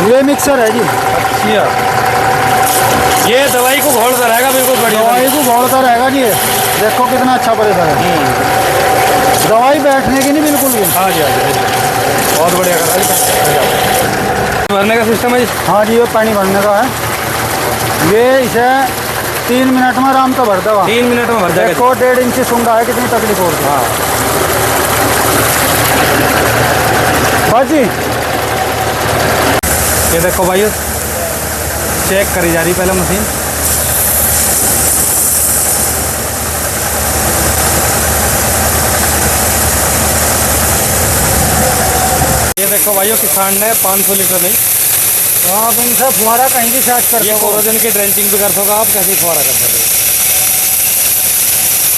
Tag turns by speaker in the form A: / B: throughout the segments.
A: ये मिक्सर है जी।
B: अच्छा, ये दवाई को घोलता रहेगा बिल्कुल बढ़िया।
A: दवाई को घोलता रहेगा जी। देखो कितना अच्छा प्रेशर है। दवाई बैठने की नहीं बिल्कुल भी।
B: हाँ जी, हाँ जी, बहुत बढ़िया करा जी। भरने का सिस्टम है जी?
A: हाँ जी, ये पानी भरने का है। ये इसे 3 मिनट में आराम से भर देगा।
B: 3 मिनट में भर जाएगा।
A: देखो 1.5 इंच सुंडा है, कितनी तकलीफ होती है।
B: हाँ
A: बस जी।
B: ये देखो भाइयों, चेक करी जा रही पहले मशीन। ये देखो भाइयों, किसान ने 500 लीटर नहीं,
A: तो आप इनसे फुहारा कहीं भी सेट कर
B: ये
A: सको।
B: कोरोजन की ड्रेंचिंग भी कर सको आप, कैसे फुहारा कर सकते हो।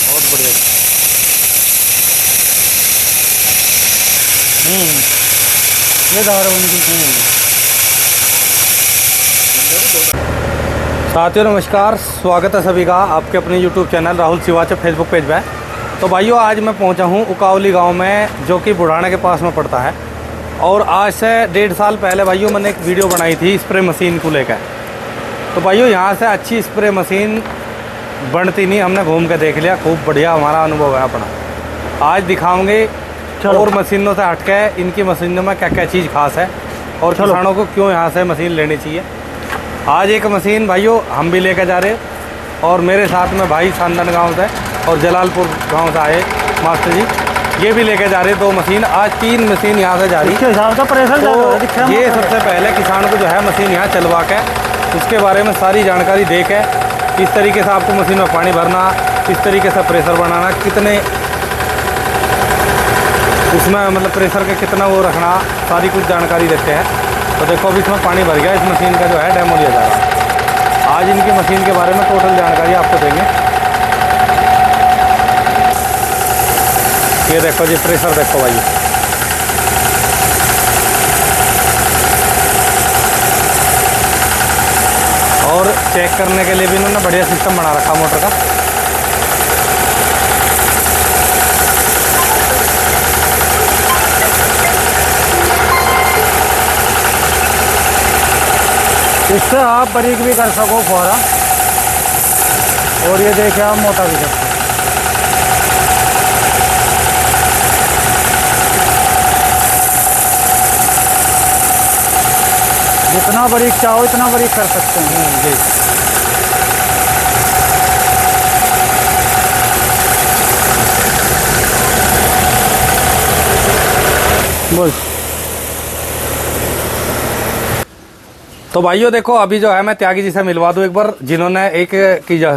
B: बहुत बढ़िया।
A: ये धार उनकी।
B: साथियों नमस्कार, स्वागत है सभी का आपके अपने YouTube चैनल राहुल सिवाचे फेसबुक पेज पे। तो भाइयों, आज मैं पहुंचा हूं उकावली गांव में, जो कि बुढ़ाना के पास में पड़ता है। और आज से 1.5 साल पहले भाइयों मैंने एक वीडियो बनाई थी स्प्रे मशीन को लेकर। तो भाइयों, यहां से अच्छी स्प्रे मशीन बनती नहीं, हमने घूम के देख लिया, खूब बढ़िया हमारा अनुभव है अपना। आज दिखाऊंगे और मशीनों से हटके इनकी मशीनों में क्या क्या चीज़ खास है और किसानों को क्यों यहाँ से मशीन लेनी चाहिए। आज एक मशीन भाइयों हम भी लेकर जा रहे, और मेरे साथ में भाई सांदन गांव से और जलालपुर गांव से आए मास्टर जी, ये भी लेकर जा रहे 2 मशीन। आज 3 मशीन यहाँ से जा रही है। तो ये सबसे पहले किसान को जो है मशीन यहाँ चलवा के उसके बारे में सारी जानकारी दे के, किस तरीके से आपको मशीन में पानी भरना, किस तरीके से प्रेशर बनाना, कितने उसमें मतलब प्रेशर का कितना वो रखना, सारी कुछ जानकारी देते हैं। तो देखो अभी इसमें पानी भर गया, इस मशीन का जो है डेमो लिया जा रहा है। आज इनकी मशीन के बारे में टोटल जानकारी आपको देंगे। ये देखो जी, प्रेशर देखो भाई, और चेक करने के लिए भी इन्होंने बढ़िया सिस्टम बना रखा मोटर का।
A: इससे आप बारीक भी कर सको फुहारा, और ये देखिए आप मोटा भी कर सको। जितना बारीक चाहो इतना बारीक कर सकते हैं
B: जी।
A: बोल।
B: तो भाइयों देखो, अभी जो है मैं त्यागी जी से मिलवा दूं एक बार, जिन्होंने एक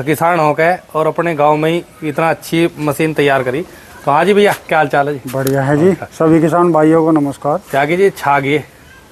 B: किसान होकर और अपने गांव में ही इतना अच्छी मशीन तैयार करी। तो हाँ जी भैया, क्या हाल चाल है जी?
A: बढ़िया है जी। सभी किसान भाइयों को नमस्कार।
B: त्यागी जी छागिए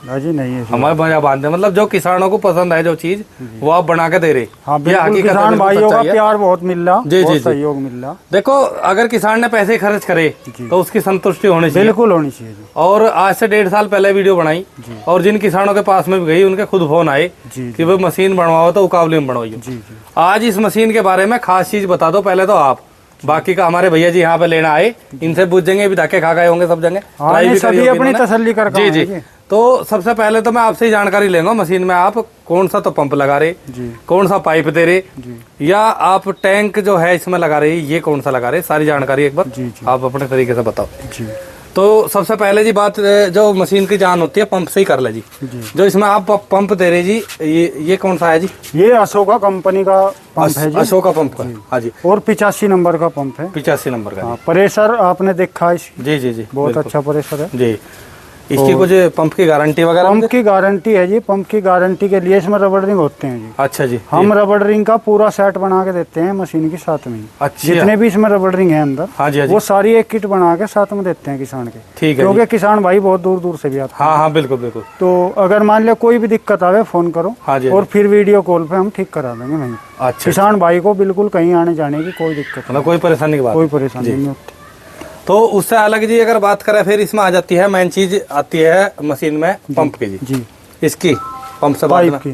A: जी, नहीं है
B: हमारे मजा बांधे, मतलब जो किसानों को पसंद है जो चीज वो आप बना के दे रहे।
A: हाँ, बिल्कुल किसान भाइयों का प्यार बहुत मिल रहा, बहुत सहयोग मिल रहा।
B: देखो, अगर किसान ने पैसे खर्च करे तो उसकी संतुष्टि होनी चाहिए,
A: बिल्कुल होनी चाहिए।
B: और आज से 1.5 साल पहले वीडियो बनाई, और जिन किसानों के पास में भी गई उनके खुद फोन आए कि वो मशीन बनवाओ तो उकावली में बनवाइए। आज इस मशीन के बारे में खास चीज बता दो पहले तो आप, बाकी का हमारे भैया जी यहाँ पे लेना आए, इनसे पूछेंगे, भी धक्के खा गए होंगे सब जगह,
A: सभी अपनी तसल्ली कर।
B: जी जी। तो सबसे पहले तो मैं आपसे ही जानकारी लेंगे मशीन में आप कौन सा तो पंप लगा रहे, कौन सा पाइप दे रहे, या आप टैंक जो है इसमें लगा रहे, ये कौन सा लगा रहे, सारी जानकारी एक बार आप अपने तरीके से बताओ जी। तो सबसे पहले जी बात, जो मशीन की जान होती है पंप से ही कर ले जी। जो इसमें आप पंप दे रहे जी, ये कौन सा है जी?
A: ये अशोका कंपनी का पंप है जी।
B: अशोका पंप का, हाँ जी।
A: और 85 नंबर का पंप है।
B: 85 नंबर का।
A: प्रेशर आपने देखा है?
B: जी जी जी,
A: बहुत अच्छा प्रेशर है
B: जी। इसकी कुछ पंप की गारंटी वगैरह?
A: पंप की गारंटी है जी। पंप की गारंटी के लिए इसमें रबड़ रिंग होते हैं जी।
B: अच्छा जी।
A: हम रबड़ रिंग का पूरा सेट बना के देते हैं मशीन के साथ में।
B: अच्छा।
A: जितने भी इसमें रबड़ रिंग है अंदर,
B: हाँ जी,
A: वो सारी एक किट बना के साथ में देते हैं किसान के।
B: ठीक है,
A: क्योंकि किसान भाई बहुत दूर दूर से भी आते हैं।
B: हाँ हाँ, बिल्कुल बिल्कुल।
A: तो अगर मान लिया कोई भी दिक्कत आवे, फोन करो,
B: हाँ जी,
A: और फिर वीडियो कॉल पे हम ठीक करा देंगे वहीं।
B: अच्छा।
A: किसान भाई को बिल्कुल कहीं आने जाने की कोई दिक्कत
B: नहीं, कोई परेशानी की बात,
A: कोई परेशानी नहीं होती।
B: तो उससे अलग जी अगर बात करें, फिर इसमें आ जाती है मेन चीज आती है मशीन में पंप की जी। इसकी पंप से पाइप की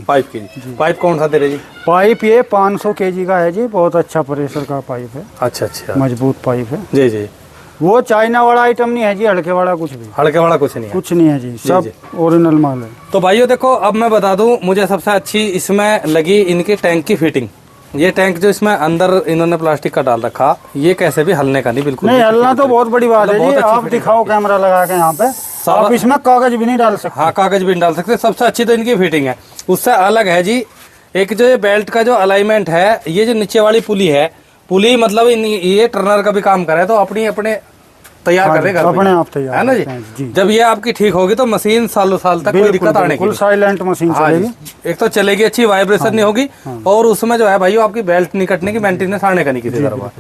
B: पाइप कौन सा दे रहे जी?
A: पाइप ये 500 kg का है जी। बहुत अच्छा प्रेशर का पाइप है।
B: अच्छा अच्छा,
A: मजबूत पाइप है
B: जी जी।
A: वो चाइना वाला आइटम नहीं है जी, हल्के वाला कुछ भी,
B: हल्के वाला कुछ नहीं है।
A: कुछ नहीं है जी, सब ओरिजिनल माल है।
B: तो भाइयों देखो, अब मैं बता दूं, मुझे सबसे अच्छी इसमें लगी इनकी टैंक की फिटिंग। ये टैंक जो इसमें अंदर इन्होंने प्लास्टिक का डाल रखा, ये कैसे भी हलने का नहीं, बिल्कुल
A: नहीं हलना तो बहुत बड़ी बात है जी। आप दिखाओ कैमरा लगा के यहाँ पे, आप इसमें कागज भी नहीं डाल सकते।
B: हाँ, कागज भी नहीं डाल सकते। सबसे अच्छी तो इनकी फिटिंग है। उससे अलग है जी, एक जो ये बेल्ट का जो अलाइनमेंट है, ये जो नीचे वाली पुली है, पुली मतलब ये टर्नर का भी काम करे, तो अपने तैयार कर रहे
A: अपने आप तैयार
B: है ना जी। जब ये आपकी ठीक होगी तो मशीन सालों साल तक कोई दिक्कत आने की,
A: साइलेंट मशीन चलेगी।
B: एक तो चलेगी अच्छी, वाइब्रेशन नहीं होगी, और उसमें जो है भाइयों आपकी बेल्ट नहीं कटने की, मेंटेनेंस आने का नहीं किसी तरह का।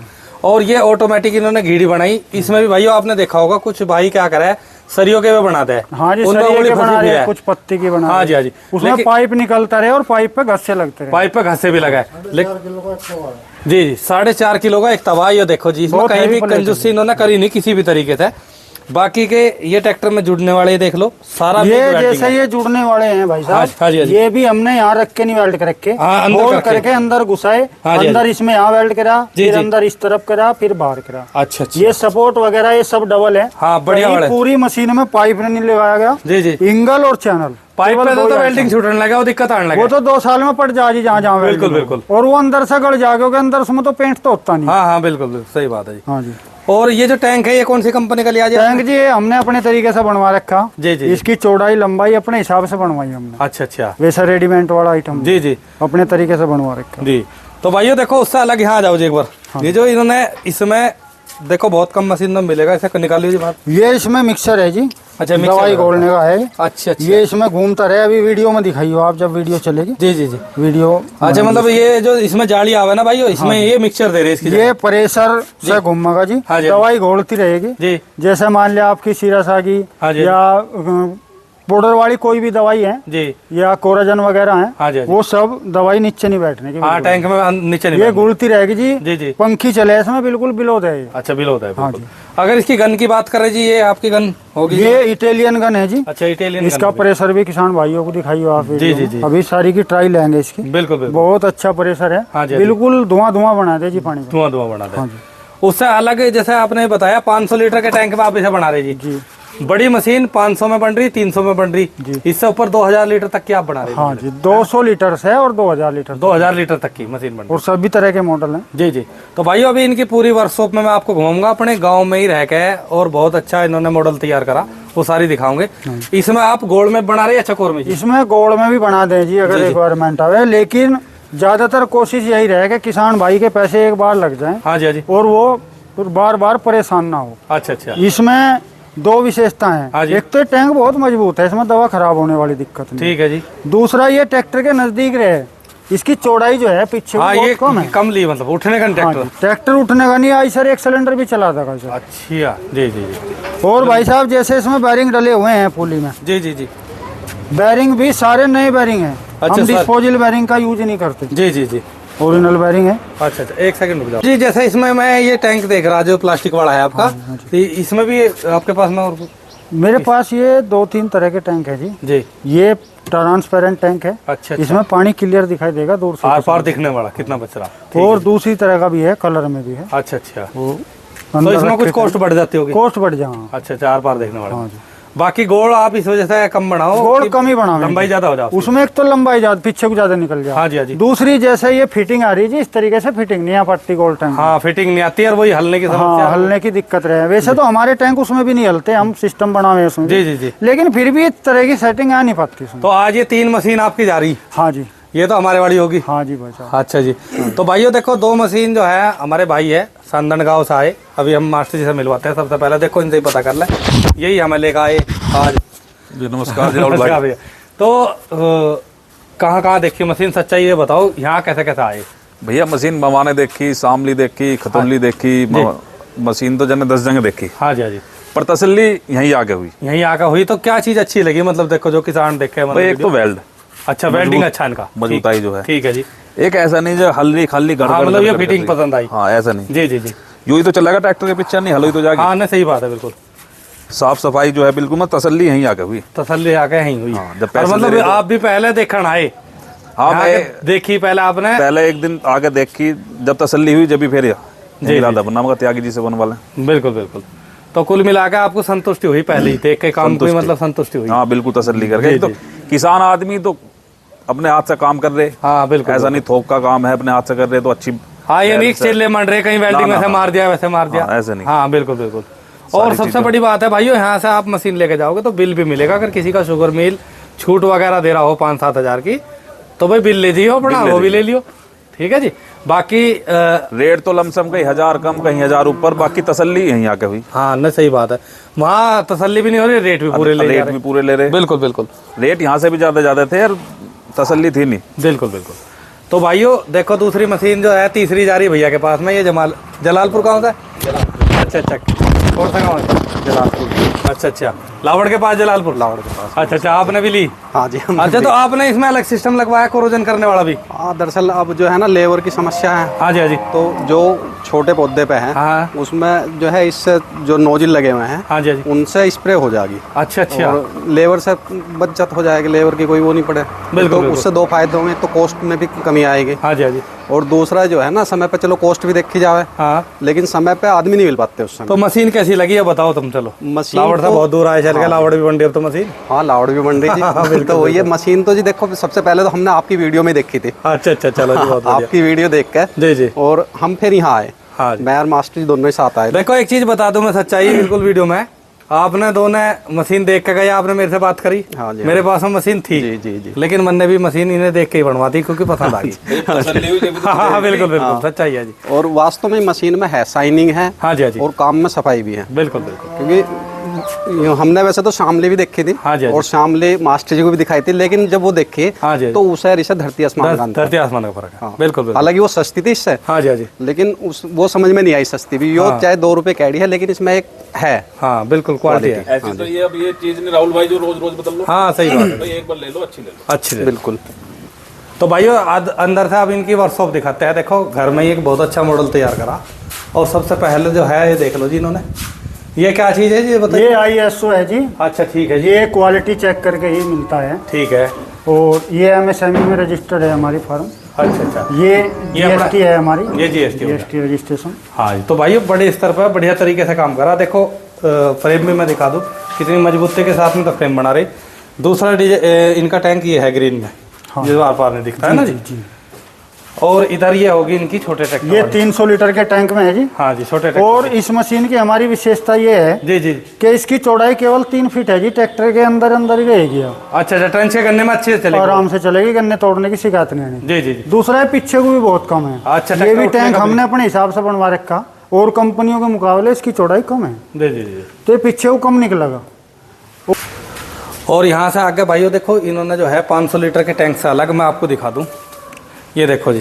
B: और ये ऑटोमेटिक इन्होंने घीड़ी बनाई। इसमें भी भाइयों आपने देखा होगा कुछ भाई क्या करा है, सरियों के वे बनाते हैं।
A: हाँ जी, सरिये के बना रहे हैं, कुछ पत्ती की बना।
B: हाँ जी, हाँ जी।
A: उसमें पाइप निकलता रहे और पाइप पे घस्से लगते रहे।
B: पाइप पे घस्से भी लगा जी जी। 4.5 किलो का एक तवा। ये देखो जी, इसमें कहीं भी कंजूसी इन्होंने करी नहीं किसी भी तरीके से। बाकी के ये ट्रैक्टर में जुड़ने वाले देख लो, सारा
A: ये जैसे ये जुड़ने वाले हैं भाई साहब।
B: हाँ जी,
A: ये भी हमने यहाँ रख के नहीं वेल्ड कर रखे,
B: अंदर
A: करके अंदर घुसाए, अंदर इसमें यहाँ वेल्ड करा, फिर अंदर इस तरफ करा, फिर बाहर करा।
B: अच्छा,
A: ये सपोर्ट वगैरह ये सब डबल है।
B: हाँ, बढ़िया।
A: पूरी मशीन में पाइप नहीं लगाया गया
B: जी जी,
A: इंगल और चैनल।
B: पाइप पे तो वेल्डिंग छूटने लगा, वो दिक्कत आने लगा।
A: वो तो 2 साल में पड़ जाएगी जहाँ जहाँ।
B: बिल्कुल बिल्कुल।
A: और वो अंदर से गड़ जाएगा, अंदर से तो पेंट तो होता नहीं।
B: हाँ हाँ, बिल्कुल सही बात है जी।
A: हाँ जी।
B: और ये जो टैंक है, ये कौन सी कंपनी का लिया जी?
A: टैंक जी हमने अपने तरीके से बनवा रखा
B: जी जी।
A: इसकी चौड़ाई लंबाई अपने हिसाब से बनवाई हमने।
B: अच्छा अच्छा,
A: वैसा रेडीमेड वाला आइटम
B: जी जी,
A: अपने तरीके से बनवा रखा
B: जी। तो भाइयों देखो, उससे अलग यहाँ आ जाओ जी एक बार।
A: हाँ।
B: ये जो इन्होंने इसमें देखो बहुत कम मशीन में मिलेगा, इसे निकाल लीजिए बाहर।
A: ये इसमें मिक्सर है जी।
B: अच्छा,
A: दवाई घोलने का है।
B: अच्छा अच्छा,
A: ये इसमें घूमता रहे। अभी वीडियो में दिखाइयो आप, जब वीडियो चलेगी।
B: जी जी जी,
A: वीडियो।
B: अच्छा, मतलब ये जो इसमें जाली आवे ना भाई, इसमें ये मिक्सचर दे रहे हैं इसकी।
A: ये प्रेशर से घूमेगा जी।
B: हाँ जी,
A: दवाई घोलती रहेगी
B: जी।
A: जैसे मान लिया आपकी सीरस आ गई, या पाउडर वाली कोई भी दवाई है
B: जी,
A: या कोराजन वगैरह है।
B: हाँ जी,
A: वो सब दवाई नीचे नहीं बैठने की।
B: हाँ, टैंक में नीचे नहीं,
A: ये घुलती रहेगी जी।
B: जी जी।
A: पंखी चले इसमें बिल्कुल बिलो दे।
B: अच्छा, बिलो होता है।
A: हाँ जी।
B: अगर इसकी गन की बात करें जी, ये आपकी गन होगी?
A: ये इटालियन गन है जी।
B: अच्छा, इटालियन।
A: इसका प्रेशर भी किसान भाइयों को दिखाइए आप।
B: जी जी जी,
A: अभी सारी की ट्राई लेंगे इसकी।
B: बिल्कुल बिल्कुल,
A: बहुत अच्छा प्रेशर है।
B: हाँ जी,
A: बिल्कुल धुआं धुआं बना दे जी पानी।
B: धुआं धुआं बना दे। उससे अलग जैसे आपने बताया 500 लीटर के टैंक में आप इसे बना रहे जी। बड़ी मशीन 500 में बन रही, 300 में बन रही, इससे ऊपर 2000 लीटर तक की आप बना रहे हैं।
A: हाँ जी, 200 लीटर से और 2000 लीटर
B: 2000 लीटर तक की मशीन बन रही,
A: और सभी तरह के मॉडल हैं।
B: जी जी। तो भाइयों अभी इनकी पूरी वर्कशॉप में मैं आपको घुमाऊंगा, अपने गांव में ही रह के, और बहुत अच्छा इन्होंने मॉडल तैयार करा, वो सारी दिखाऊंगे। इसमें आप गोल में बना रहे हैं, चकोर में?
A: इसमें गोल में भी बना दें जी अगर रिक्वायरमेंट आवे, लेकिन ज्यादातर कोशिश यही रहे कि किसान भाई के पैसे एक बार लग जाए।
B: हाँ जी, हाँ जी।
A: और वो बार बार परेशान ना हो।
B: अच्छा अच्छा।
A: इसमें 2 विशेषता हैं।
B: हाँ जी।
A: एक तो टैंक बहुत मजबूत है, इसमें दवा खराब होने वाली दिक्कत नहीं।
B: ठीक है जी।
A: दूसरा, ये ट्रैक्टर के नजदीक रहे। इसकी चौड़ाई जो है पीछे
B: ये
A: कम है,
B: कम ली, मतलब उठने का ट्रैक्टर।
A: ट्रैक्टर उठने का नहीं। आई सर एक सिलेंडर भी चला था सर।
B: अच्छा, जी जी जी।
A: और भाई साहब जैसे इसमें बैरिंग डले हुए हैं पुली में।
B: जी जी जी।
A: बैरिंग भी सारे नए बैरिंग हैं।
B: अच्छा,
A: हम डिस्पोजल बैरिंग का यूज नहीं करते।
B: जी जी जी,
A: ओरिजिनल बैरिंग है।
B: अच्छा अच्छा, एक सेकंड रुक जाओ जी। जैसे इसमें मैं ये टैंक देख रहा जो प्लास्टिक वाला है आपका, तो इसमें भी आपके पास में और
A: मेरे पास ये 2-3 तरह के टैंक है जी।
B: जी।
A: ये ट्रांसपेरेंट टैंक है।
B: अच्छा,
A: इसमें पानी क्लियर दिखाई देगा दूर से,
B: आर पार दिखने वाला कितना बच रहा।
A: और दूसरी तरह का भी है, कलर में भी है।
B: अच्छा अच्छा, तो इसमें कुछ कॉस्ट बढ़ जाती होगी?
A: कॉस्ट बढ़ जाए।
B: अच्छा अच्छा, आर पार देखने वाला। बाकी गोल आप इस वजह से कम बनाओ,
A: गोल कम ही बनाओ,
B: लंबाई ज्यादा हो जाए
A: उसमें। एक तो लंबाई ज्यादा, पीछे को ज्यादा निकल जाए।
B: हाँ जी, हाँ जी।
A: दूसरी जैसे ये फिटिंग आ रही है जी, इस तरीके से फिटिंग नहीं आ पाती गोल टैंक।
B: हाँ, फिटिंग नहीं आती है, और वही हलने की समस्या।
A: हाँ, हलने की दिक्कत रहे। वैसे तो हमारे टैंक उसमें भी नहीं हलते, हम सिस्टम बनाए उसमें।
B: जी जी जी।
A: लेकिन फिर भी इस तरह की सेटिंग आ नहीं पाती उसमें।
B: तो आज ये 3 मशीन आपकी जा रही?
A: हाँ जी।
B: ये तो हमारे वाली होगी?
A: हाँ जी भाई साहब।
B: अच्छा जी। तो भाइयों देखो, 2 मशीन जो है हमारे भाई है संदन गाँव से आए। अभी हम मास्टर जी से मिलवाते हैं। सबसे पहले देखो इनसे ही पता कर ले, यही हमें लेकर आए आज
C: जी। नमस्कार जी राहुल भाई।
B: भैया, तो कहाँ देखी मशीन, सच्चाई ये बताओ, यहाँ कैसे कैसे आए?
C: भैया मशीन बवाने देखी, शामली देखी, खतौली देखी, मशीन तो जने 10 जगह देखी।
B: हाँ जी, हाँ जी।
C: पर तसल्ली यहीं आके हुई।
B: यहीं आकर हुई। तो क्या चीज अच्छी लगी, मतलब देखो जो किसान देखे? मतलब
C: एक तो वेल्ड।
B: अच्छा, वेल्डिंग अच्छा इनका,
C: मजबूताई जो है।
B: ठीक है जी।
C: एक ऐसा नहीं जो हल्ली खाली गड़बड़।
B: हाँ, मतलब ये फिटिंग पसंद आई।
C: हाँ, ऐसा नहीं।
B: जी जी जी।
C: यूं ही तो चलेगा ट्रैक्टर के पीछे, नहीं हलोई तो जाएगी।
B: हाँ, नहीं सही बात है, बिल्कुल।
C: साफ सफाई जो है बिल्कुल, मैं तसल्ली यहीं आके हुई।
B: तसल्ली आके यहीं हुई।
C: हाँ, जब
B: मतलब आप भी पहले देखने आए?
C: हाँ, मैं
B: देखी पहले आपने?
C: पहले एक दिन आगे देखी, जब तसल्ली हुई जब भी फिर इरादा बना, मगर त्यागी जी से बनवा लें।
B: बिल्कुल बिल्कुल। तो कुल मिला के आपको संतुष्टि हुई पहले ही देख के काम की, मतलब संतुष्टि हुई।
C: हाँ बिल्कुल तसल्ली करके। तो किसान आदमी तो अपने हाथ से काम कर रहे।
B: हाँ बिल्कुल,
C: ऐसा नहीं थोक का काम है, अपने हाथ से कर रहे तो अच्छी।
B: हाँ ये नहीं चिल्ले मंड रहे कहीं वेल्डिंग में से मार दिया वैसे मार दिया,
C: ऐसे नहीं।
B: हाँ बिल्कुल बिल्कुल। और सबसे बड़ी बात है भाइयों, यहाँ से आप मशीन लेके जाओगे तो बिल भी मिलेगा। अगर किसी का शुगर मिल छूट वगैरह दे रहा हो 5-7 हज़ार की, तो भाई बिल ले जियो अपना, वो भी ले लियो, ठीक है जी। बाकी
C: रेट तो लमसम कहीं 1000 कम कहीं 1000 ऊपर, बाकी तसल्ली यहीं आके हुई।
B: हाँ न सही बात है, वहाँ तसल्ली भी नहीं हो रही, रेट भी पूरे ले
C: रेट भी पूरे ले रहे।
B: बिल्कुल बिल्कुल,
C: रेट यहाँ से भी ज्यादा थे यार, तसल्ली थी नहीं।
B: बिल्कुल बिल्कुल। तो भाइयों देखो दूसरी मशीन जो है तीसरी जा रही है भैया के पास में। ये जलालपुर कहाँ से? अच्छा अच्छा, कौन सा गाँव है?
D: जलालपुर।
B: अच्छा अच्छा, लावड़ के पास, जलालपुर
D: लावड़ के पास।
B: अच्छा अच्छा, आपने भी ली?
D: हाँ जी।
B: अच्छा, तो आपने इसमें अलग सिस्टम लगवाया कोरोजन करने वाला भी?
D: हाँ दरअसल अब जो है ना लेबर की समस्या है।
B: हाँ जी हाँ जी।
D: तो जो छोटे पौधे पे है
B: हाँ
D: उसमें जो है इससे जो नोजिल लगे हुए हैं,
B: हाँ जी हाँ जी,
D: उनसे स्प्रे हो जाएगी।
B: अच्छा अच्छा,
D: और लेबर से बचत हो जाएगी, लेबर की कोई वो नहीं पड़े।
B: बिल्कुल,
D: तो उससे 2 फायदे होंगे, तो कॉस्ट में भी कमी आएगी।
B: हाँ जी हाँ जी।
D: और दूसरा जो है ना, समय पे चलो कॉस्ट भी देखी जाए,
B: हाँ,
D: लेकिन समय पे आदमी नहीं मिल पाते उस समय।
B: तो मशीन कैसी लगी है बताओ तुम? चलो
D: मशीन
B: लावड़ से बहुत दूर आए चल के, लावड़ भी बन रही अब तो मशीन।
D: हाँ लावड़ भी बन रही थी। तो ये मशीन तो जी देखो सबसे पहले तो हमने आपकी वीडियो में देखी थी।
B: अच्छा अच्छा, चलो जी बहुत बढ़िया।
D: आपकी वीडियो देख के
B: जी जी,
D: और हम फिर यहाँ आए।
B: हाँ जी।
D: मैं और मास्टर जी दोनों ही साथ आए।
B: देखो एक चीज बता दूं मैं, सच्चाई बिल्कुल वीडियो में, आपने दोनों मशीन देख के गए, आपने मेरे से बात करी।
D: हाँ जी,
B: मेरे पास में मशीन थी
D: जी जी जी।
B: लेकिन मैंने भी मशीन इन्हें देख के ही बनवा दी क्योंकि पसंद आ गई। हाँ बिल्कुल बिल्कुल, सच्चाई है जी।
D: और वास्तव में मशीन में है शाइनिंग है।
B: हाँ जी हाँ जी,
D: और काम में सफाई भी है।
B: बिल्कुल बिल्कुल।
D: क्योंकि हमने वैसे तो शामली भी देखी थी।
B: हाँ जी हाँ जी।
D: और शामली मास्टर जी को भी दिखाई थी, लेकिन जब वो देखे
B: हाँ जी,
D: तो उसे रिश्ते धरती आसमान का अंतर।
B: धरती आसमान का फर्क है।
D: हाँ।
B: बिल्कुल बिल्कुल।
D: हालांकि वो सस्ती थी इससे।
B: हाँ जी हाँ जी,
D: लेकिन वो समझ में नहीं आई सस्ती भी, यो चाहे 2 रुपए कैडी है, लेकिन इसमें एक है।
B: हाँ बिल्कुल, क्वालिटी है।
C: ऐसी तो ये अब ये चीज नहीं राहुल भाई जो रोज रोज बदल लो।
B: हाँ सही बात है
C: भाई, एक बार ले लो, अच्छी ले लो,
B: अच्छी है।
D: बिल्कुल।
B: तो भाइयों अंदर से अब इनकी वर्कशॉप दिखाते हैं। देखो घर में ही एक बहुत अच्छा मॉडल तैयार करा, और सबसे पहले जो है ये देख लो जी इन्होंने, ये क्या चीज़ है जी बताइए?
A: ये ISO है जी।
B: अच्छा ठीक है जी,
A: ये क्वालिटी चेक करके ही मिलता है।
B: ठीक है।
A: और ये MSME में रजिस्टर्ड है हमारी फर्म।
B: अच्छा अच्छा,
A: ये
B: अपना-
A: GST है हमारी।
B: ये GST
A: रजिस्ट्रेशन।
B: हाँ जी। तो भाइयों बड़े स्तर पर बढ़िया तरीके से काम करा। देखो फ्रेम भी मैं दिखा दूँ कितनी मजबूती के साथ में तो फ्रेम बना रही। दूसरा इनका टैंक ये है ग्रीन में,
A: हाँ।
B: जो आर पार में दिखता है ना जी।
A: जी।
B: और इधर ये होगी इनकी छोटे ट्रैक्टर
A: ये
B: वाली।
A: 300 लीटर के टैंक में है जी।
B: हाँ जी, छोटे ट्रैक्टर।
A: और इस मशीन की हमारी विशेषता ये है
B: जी जी,
A: कि इसकी चौड़ाई केवल 3 फीट है जी। ट्रैक्टर के अंदर अंदर ही रहेगी अब।
B: अच्छा अच्छा, ट्रेंच करने में अच्छे से चलेगी,
A: आराम से चलेगी, गन्ने तोड़ने की शिकायत नहीं आनी।
B: जी जी जी।
A: दूसरा है पीछे को भी बहुत कम है।
B: अच्छा,
A: ये भी
B: ट्रैक्टर
A: टैंक
B: उठने का
A: हमने अपने हिसाब से बनवा रखा, और कंपनियों के मुकाबले इसकी चौड़ाई कम है,
B: जी जी जी।
A: तो ये पीछे को कम निकलेगा।
B: और यहाँ से आगे भाइयों देखो इन्होंने जो है 500 लीटर के टैंक से अलग मैं आपको दिखा दूँ। ये देखो जी,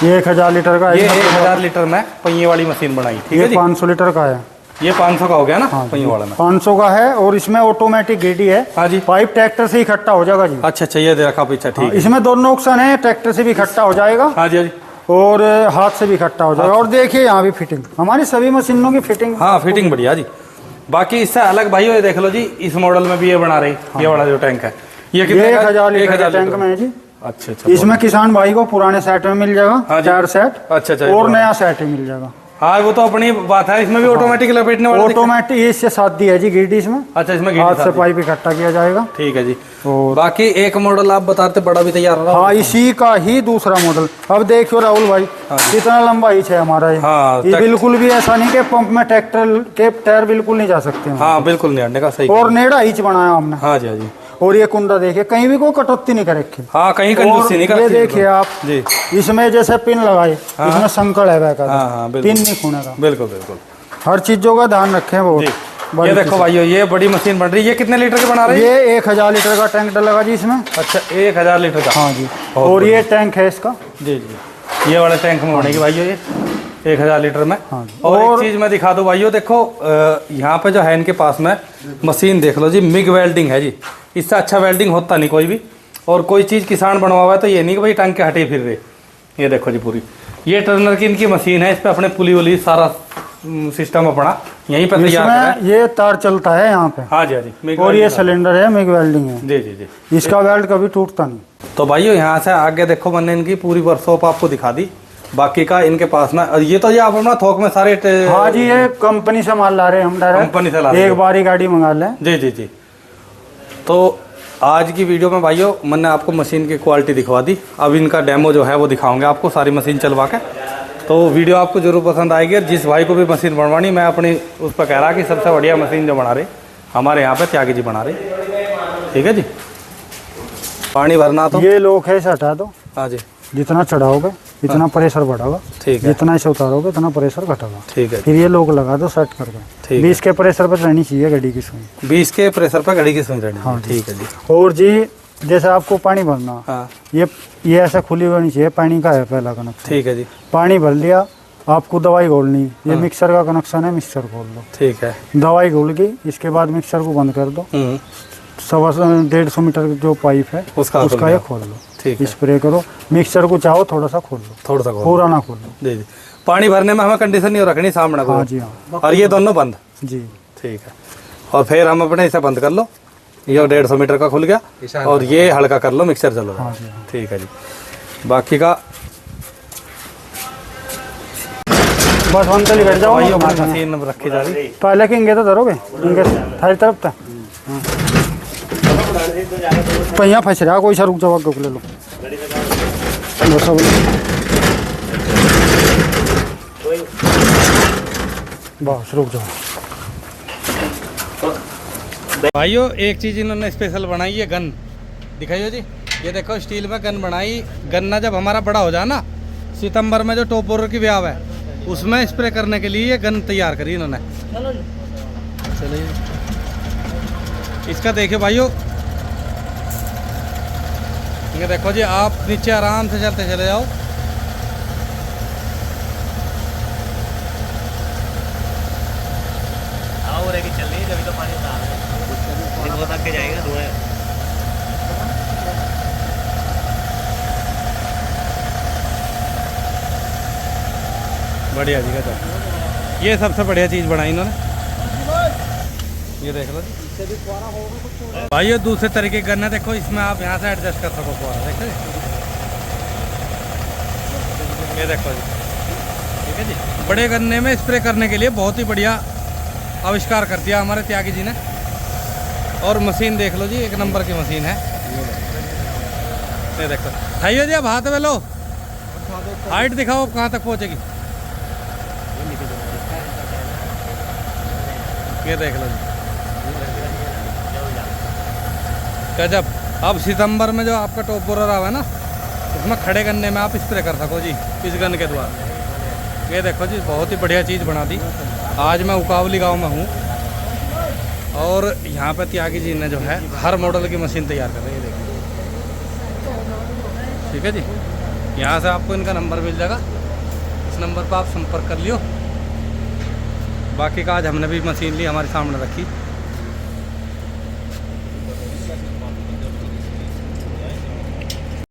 A: ये 1000 लीटर का है।
B: ये 1000 लीटर में पहिए वाली मशीन बनाई, ठीक है
A: ये
B: जी।
A: 500 लीटर का है।
B: ये 500 का हो गया ना,
A: हाँ,
B: पहिए वाला में।
A: 500 का है, और इसमें ऑटोमेटिक गेडी है।
B: हाँ जी।
A: पाइप ट्रैक्टर से इकट्ठा हो जाएगा जी।
B: अच्छा अच्छा, ये दे रखा पीछे, ठीक है।
A: इसमें दोनों ऑप्शन है, ट्रैक्टर से भी इकट्ठा हो जाएगा
B: हाँ जी हाँ जी,
A: और हाथ से भी इकट्ठा हो जाएगा। और देखिए यहाँ भी फिटिंग, हमारी सभी मशीनों की फिटिंग।
B: हाँ फिटिंग बढ़िया जी। बाकी इससे अलग भाइयों ये देख लो जी, इस मॉडल में भी ये बना रही, ये वाला जो टैंक है ये कितने
A: ये
B: का?
A: 1000 लीटर
B: 1000
A: के टैंक में है जी।
B: अच्छा अच्छा,
A: इसमें किसान भाई को पुराने सेट में मिल जाएगा,
B: हाँ जी।
A: 4 सेट।
B: अच्छा अच्छा,
A: और नया सेट ही मिल जाएगा।
B: हाँ वो तो अपनी बात है। इसमें भी ऑटोमेटिक लपेटने वाला
A: ऑटोमेटिक, इससे साथ है जी गिरडी इसमें।
B: अच्छा, इसमें
A: हाथ
B: गिरडी
A: से पाइप इकट्ठा किया जाएगा।
B: ठीक है जी।
A: और
B: बाकी एक मॉडल आप बताते बड़ा भी तैयार हो रहा।
A: हाँ, इसी का ही दूसरा मॉडल। अब देखियो राहुल भाई, कितना लंबा हिच है हमारा ये।
B: हाँ,
A: ये बिल्कुल भी ऐसा नहीं कि पंप में ट्रैक्टर के टायर बिल्कुल नहीं जा सकते हैं।
B: हाँ बिल्कुल नहीं हटने का, सही।
A: और नेड़ा हिच बनाया हमने।
B: हाँ जी हाँ जी।
A: और ये कुंडा देखिए, कहीं भी कोई कटौती नहीं कर रखी।
B: हाँ कहीं कंजूसी नहीं करती।
A: ये देखिए आप
B: जी,
A: इसमें जैसे पिन लगाए, इसमें संकड़ है बैका,
B: हाँ हाँ बिल्कुल,
A: पिन नहीं खूने का।
B: बिल्कुल बिल्कुल,
A: हर चीजों का ध्यान रखें बहुत।
B: ये देखो भाइयों, ये बड़ी मशीन बन रही है। ये कितने लीटर की बना रही है?
A: ये 1000 लीटर का टैंक डलेगा जी इसमें।
B: अच्छा 1000 लीटर का।
A: हाँ जी। और ये टैंक है इसका
B: जी जी, ये वाले टैंक में बनेगी भाइयों ये 1000 लीटर में।
A: हाँ।
B: और एक चीज मैं दिखा दूं भाइयों, देखो यहाँ पे जो है इनके पास में मशीन देख लो जी, मिग वेल्डिंग है जी। इससे अच्छा वेल्डिंग होता नहीं कोई भी। और कोई चीज़ किसान बनवा हुआ है तो ये नहीं कि भाई टांग के हटे फिर रहे। ये देखो जी पूरी, ये टर्नर की इनकी मशीन है। इस पे अपने पुली वुली सारा सिस्टम अपना यहीं पर तैयार है।
A: ये तार चलता है यहाँ पे।
B: हाँ जी हाँ जी।
A: और ये सिलेंडर है, मिग वेल्डिंग है
B: जी जी जी।
A: इसका वेल्ड कभी टूटता नहीं।
B: तो भाइयों यहाँ से आगे देखो मैंने इनकी पूरी वर्कशॉप आपको दिखा दी। बाकी का इनके पास में, और ये तो ये आप अपना थोक में सारे
A: हाँ जी, ये कंपनी से माल ला रहे हैं हम डायरेक्ट,
B: कंपनी से ला रहे हैं।
A: एक बार ही गाड़ी मंगा लें।
B: जी जी जी। तो आज की वीडियो में भाइयों मैंने आपको मशीन की क्वालिटी दिखवा दी, अब इनका डेमो जो है वो दिखाऊंगे आपको सारी मशीन चलवा के। तो वीडियो आपको जरूर पसंद आएगी, और जिस भाई को भी मशीन बनवानी, मैं अपनी उस पर कह रहा कि सबसे बढ़िया मशीन जो बना रहे हमारे यहाँ पे त्यागी जी बना रहे। ठीक है जी। पानी भरना तो
A: ये लोग है, इसे हटा दो।
B: हाँ जी।
A: जितना चढ़ाओगे इतना प्रेशर बढ़ाओगा,
B: ठीक है।
A: जितना इसे उतारोगे उतना प्रेशर घटेगा।
B: ठीक है।
A: फिर ये लोग लगा दो सेट करके।
B: ठीक
A: 20 के प्रेशर पर रहनी चाहिए गाड़ी की सुई।
B: 20 के प्रेशर पर घड़ी की सुई रहनी।
A: हाँ
B: ठीक है जी।
A: और जी जैसे आपको पानी भरना,
B: हाँ
A: ये ऐसा खुली होनी चाहिए, पानी का है पहला कनेक्शन।
B: ठीक है जी।
A: पानी भर लिया, आपको दवाई घोलनी, ये मिक्सर का कनेक्शन है, मिक्सर खोल दो।
B: ठीक है।
A: दवाई घोल गई, इसके बाद मिक्सर को बंद कर दो। 150 मीटर जो पाइप है
B: उसका
A: ये खोल लो।
B: ठीक है।
A: स्प्रे करो, मिक्सर को चाहो थोड़ा सा खोल लो,
B: थोड़ा सा खोल।
A: पूरा ना खोल लो।
B: जी जी। पानी भरने में हमें कंडीशन नहीं रखनी सामने को।
A: हाँ जी हाँ
B: और ये दोनों बंद।
A: जी।
B: ठीक है। और फिर हम अपने इसे बंद कर लो, ये 150 मीटर का खुल गया, और ये हल्का कर लो, मिक्सर चलो।
A: हाँ जी हाँ।
B: ठीक है जी। बाकी का
A: बस अंकल ही बैठ जाओ।
B: भाइयों अपनी मशीन रखी जा रही।
A: पहले के इंगे तो धरोगे, इंगे थारी तरफ था पहिया फंस रहा, कोई सा रुक जाओ, ले लो बस अब। बस रुक जाओ।
B: भाइयों एक चीज़ इन्होंने स्पेशल बनाई है, गन दिखाइयो जी। ये देखो स्टील में गन बनाई। गन्ना जब हमारा बड़ा हो जाए ना, सितंबर में जो टॉपर की ब्याह है उसमें स्प्रे करने के लिए ये गन तैयार करी इन्होंने। चलिए इसका देखिए भाइयों, ये देखो जी, आप नीचे आराम से चलते चले जाओ।
E: चल रही है, जब तो पानी उतार रहा है, बहुत आगे जाएगा धुआं।
B: बढ़िया जी का, ये सबसे बढ़िया चीज़ बनाई इन्होंने। ये देख लो भाई, ये दूसरे तरीके की गन है। देखो इसमें आप यहाँ से एडजस्ट कर सको फुआरा, देखो ये देखो जी। ठीक है जी। बड़े गन्ने में स्प्रे करने के लिए बहुत ही बढ़िया आविष्कार कर दिया हमारे त्यागी जी ने। और मशीन देख लो जी, एक नंबर की मशीन है। ये देखो भाइयों जी, अब हाथ में लो, हाइट दिखाओ कहाँ तक पहुँचेगी। ये देख लो जी, गजब। अब सितंबर में जो आपका टॉपर रहा है ना, उसमें खड़े गन्ने में आप स्प्रे कर सको जी इस गन के द्वारा। ये देखो जी, बहुत ही बढ़िया चीज़ बना दी। आज मैं उकावली गांव में हूँ, और यहाँ पे त्यागी जी ने जो है हर मॉडल की मशीन तैयार कर रही है। देखिए ठीक है जी। यहाँ से आपको इनका नंबर मिल जाएगा, इस नंबर पर आप संपर्क कर लियो। बाकी का आज हमने भी मशीन ली, हमारे सामने रखी।